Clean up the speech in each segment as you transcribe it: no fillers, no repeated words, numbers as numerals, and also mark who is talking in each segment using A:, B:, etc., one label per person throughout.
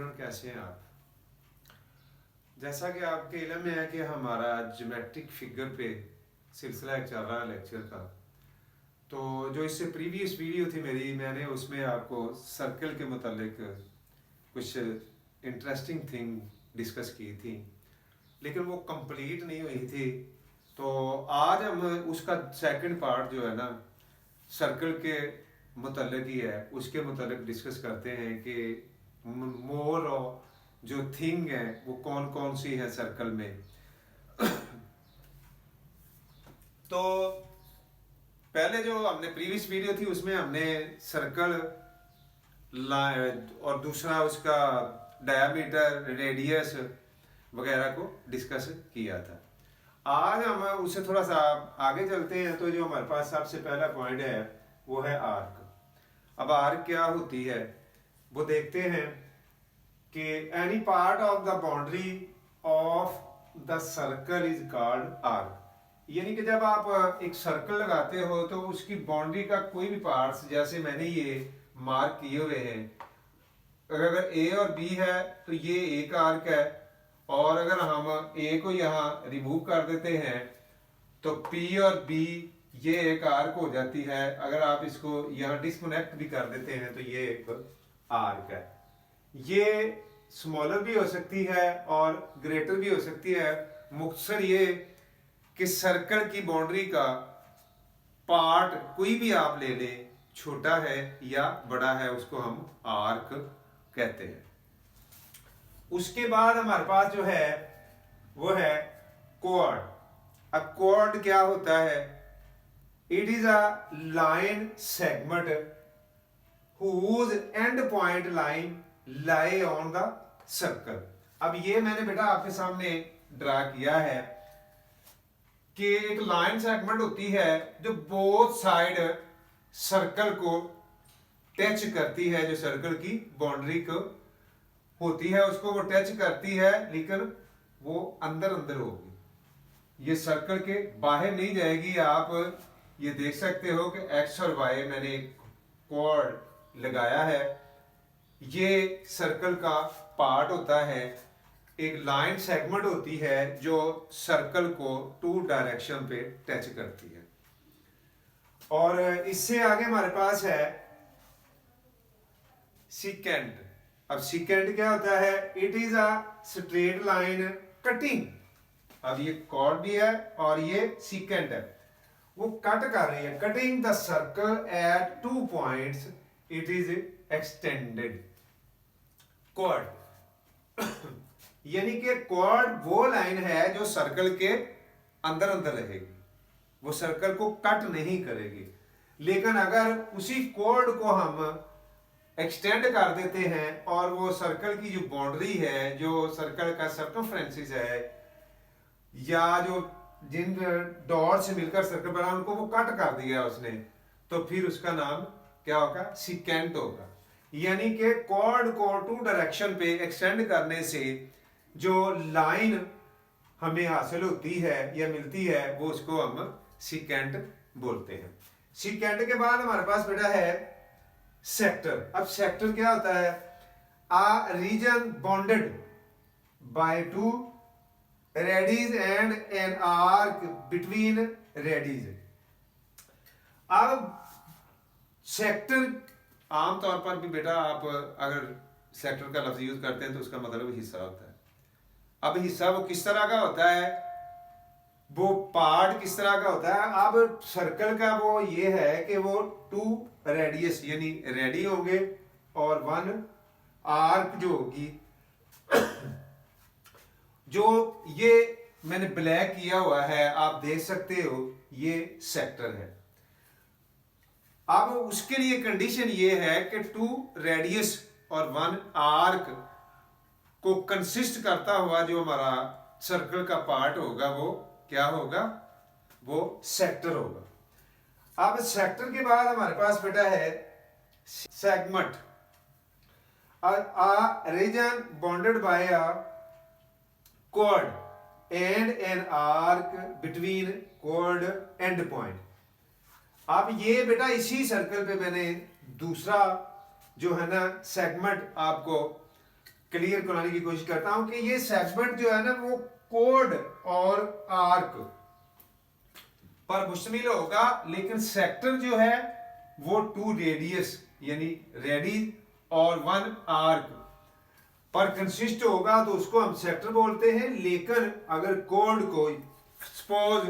A: Student, कैसे हैं आप? जैसा कि आपके इल्म में है कि हमारा ज्योमेट्रिक फिगर पे सिलसिला एक चल रहा है लेक्चर का। तो जो इससे प्रीवियस वीडियो थी मेरी, मैंने उसमें आपको सर्कल के मतलब कुछ इंटरेस्टिंग थिंग डिस्कस की थी, लेकिन वो कंप्लीट नहीं हुई थी। तो आज हम उसका सेकंड पार्ट जो है ना, सर्कल के मतलब ही है, उसके मतलब डिस्कस करते हैं कि मोर और जो थिंग है वो कौन कौन सी है सर्कल में। तो पहले जो हमने प्रीवियस वीडियो थी उसमें हमने सर्कल और दूसरा उसका डायमीटर, रेडियस वगैरह को डिस्कस किया था। आज हम उससे थोड़ा सा आगे चलते हैं। तो जो हमारे पास सबसे पहला पॉइंट है वो है आर्क। अब आर्क क्या होती है वो देखते हैं कि any part of the boundary of the circle is called arc. यानी कि जब आप एक सर्कल लगाते हो तो उसकी बाउंड्री का कोई भी पार्ट्स, जैसे मैंने ये मार्क किए हुए हैं, अगर ए और बी है तो ये एक आर्क है, और अगर हम ए को यहाँ रिमूव कर देते हैं तो पी और बी ये एक आर्क हो जाती है। अगर आप इसको यहाँ डिस्कनेक्ट भी कर देते हैं तो ये एक आर्क है। ये स्मॉलर भी हो सकती है और ग्रेटर भी हो सकती है। मुख्तसर ये कि सर्कल की बाउंड्री का पार्ट कोई भी आप ले लें, छोटा है या बड़ा है, उसको हम आर्क कहते हैं। उसके बाद हमारे पास जो है वो है कोऑर्ड। अब कोऑर्ड क्या होता है? It is a line segment whose end point line lie on the circle. अब ये मैंने बेटा आपके सामने ड्रा किया है कि एक लाइन सेगमेंट होती है जो बोथ साइड सर्कल को टच करती है, जो सर्कल की बाउंड्री को होती है उसको वो टच करती है, लेकिन वो अंदर अंदर होगी, ये सर्कल के बाहर नहीं जाएगी। आप ये देख सकते हो कि एक्स और वाई मैंने एक कॉर्ड लगाया है, ये सर्कल का पार्ट होता है। एक लाइन सेगमेंट होती है जो सर्कल को टू डायरेक्शन पे टच करती है। और इससे आगे हमारे पास है सिकेंड। अब सिकेंड क्या होता है? It is a straight line cutting. अब ये कॉर्ड भी है और ये सिकेंड है, वो कट कर रही है, cutting the circle at 2 points, it is extended chord. यानी कि कॉर्ड वो लाइन है जो सर्कल के अंदर अंदर रहेगी, वो सर्कल को कट नहीं करेगी। लेकिन अगर उसी कॉर्ड को हम एक्सटेंड कर देते हैं और वो सर्कल की जो बाउंड्री है, जो सर्कल का सर्कमफ्रेंसिस है, या जो जिन डॉट से मिलकर सर्कल बना उनको वो कट कर दिया उसने, तो फिर उसका नाम क्या होगा? सिकेंट होगा। यानी कि कॉर्ड को टू डायरेक्शन पे एक्सटेंड करने से जो लाइन हमें हासिल होती है या मिलती है वो उसको हम सिकेंट बोलते हैं। सिकेंट के बाद हमारे पास बेटा है सेक्टर। अब सेक्टर क्या होता है? A region bounded by two radii and an arc between radii. अब सेक्टर आमतौर पर भी बेटा आप अगर सेक्टर का लफ्ज यूज करते हैं तो उसका मतलब हिस्सा होता है। अब हिस्सा वो किस तरह का होता है, वो पार्ट किस तरह का होता है? अब सर्कल का वो ये है कि वो 2 रेडियस यानी रेडी होंगे और 1 आर्क जो होगी। जो ये मैंने ब्लैक किया हुआ है आप देख सकते हो, ये सेक्टर है। अब उसके लिए कंडीशन ये है कि 2 रेडियस और 1 आर्क को कंसिस्ट करता हुआ जो हमारा सर्कल का पार्ट होगा वो क्या होगा? वो सेक्टर होगा। अब सेक्टर के बाद हमारे पास बेटा है segment. a region bounded by a chord and an arc between chord end point। अब ये बेटा इसी सर्कल पे मैंने दूसरा जो है ना सेगमेंट आपको क्लियर कराने की कोशिश करता हूं कि ये सेगमेंट जो है ना वो कोड और आर्क पर मुश्तमिल होगा, लेकिन सेक्टर जो है वो 2 रेडियस यानी रेडियस और 1 आर्क पर कंसिस्ट होगा, तो उसको हम सेक्टर बोलते हैं। लेकिन अगर कोड को सपोज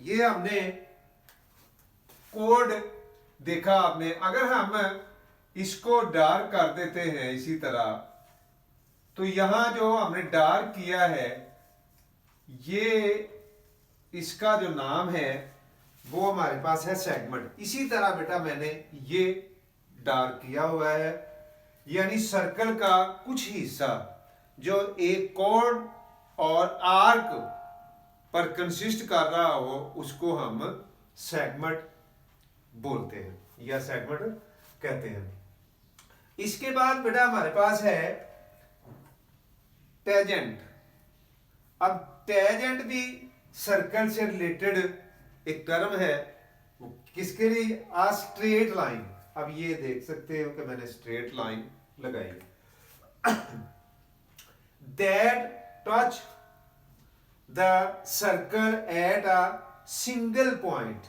A: ये हमने कोड देखा आपने, अगर हम इसको डार्क कर देते हैं इसी तरह, तो यहां जो हमने डार्क किया है ये इसका जो नाम है वो हमारे पास है सेगमेंट। इसी तरह बेटा मैंने ये डार्क किया हुआ है, यानी सर्कल का कुछ हिस्सा जो एक कोड और आर्क पर कंसिस्ट कर रहा हो उसको हम सेगमेंट बोलते हैं या सेगमेंट कहते हैं। इसके बाद बेटा हमारे पास है टेंजेंट। अब टेंजेंट भी सर्कल से रिलेटेड एक टर्म है, किसके लिए? आ स्ट्रेट लाइन। अब ये देख सकते हो कि मैंने स्ट्रेट लाइन लगाई that touch the circle at a single point.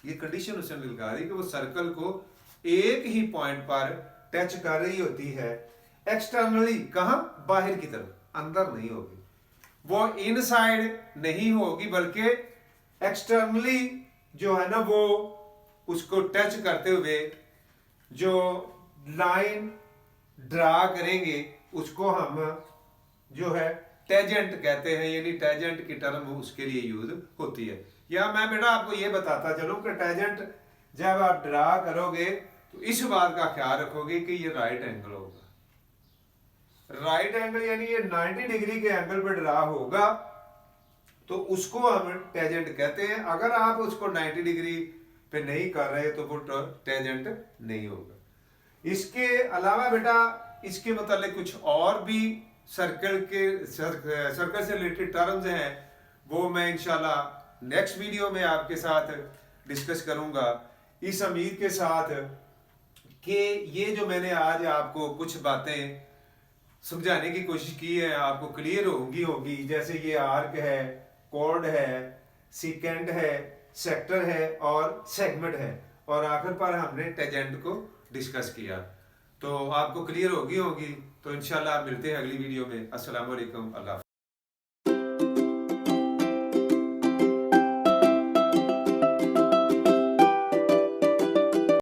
A: ये कंडीशन उसने लगा दी कि वो सर्कल को एक ही पॉइंट पर टच कर रही होती है एक्सटर्नली। कहां? बाहर की तरफ, अंदर नहीं होगी, वो इनसाइड नहीं होगी, बल्कि एक्सटर्नली जो है ना वो उसको टच करते हुए जो लाइन ड्रा करेंगे उसको हम जो है टेंजेंट कहते हैं, यानी टेंजेंट की टर्म उसके लिए यूज होती है। या मैं बेटा आपको ये बताता चलूं कि टेंजेंट जब आप ड्रा करोगे तो इस बात का ख्याल रखोगे कि ये राइट एंगल होगा। राइट एंगल यानी ये 90 डिग्री के एंगल पर ड्रा होगा तो उसको हम टेंजेंट कहते हैं। अगर आप उसको 90 डिग्री पे नहीं कर रहे तो वो टेंजेंट नहीं होगा। इसके अलावा बेटा इसके मतलब कुछ और भी सर्कल से रिलेटेड टर्म्स हैं, वो मैं इंशाल्लाह नेक्स्ट वीडियो में आपके साथ डिस्कस करूंगा। इस उम्मीद के साथ कि ये जो मैंने आज आपको कुछ बातें समझाने की कोशिश की है आपको क्लियर होगी। जैसे ये आर्क है, कोड है, सीकेंट है, सेक्टर है और सेगमेंट है, और आखिर पर हमने टेंजेंट को डिस्कस किया, तो आपको क्लियर होगी। तो इंशाल्लाह मिलते हैं अगली वीडियो में। अस्सलाम वालेकुम, अल्लाह।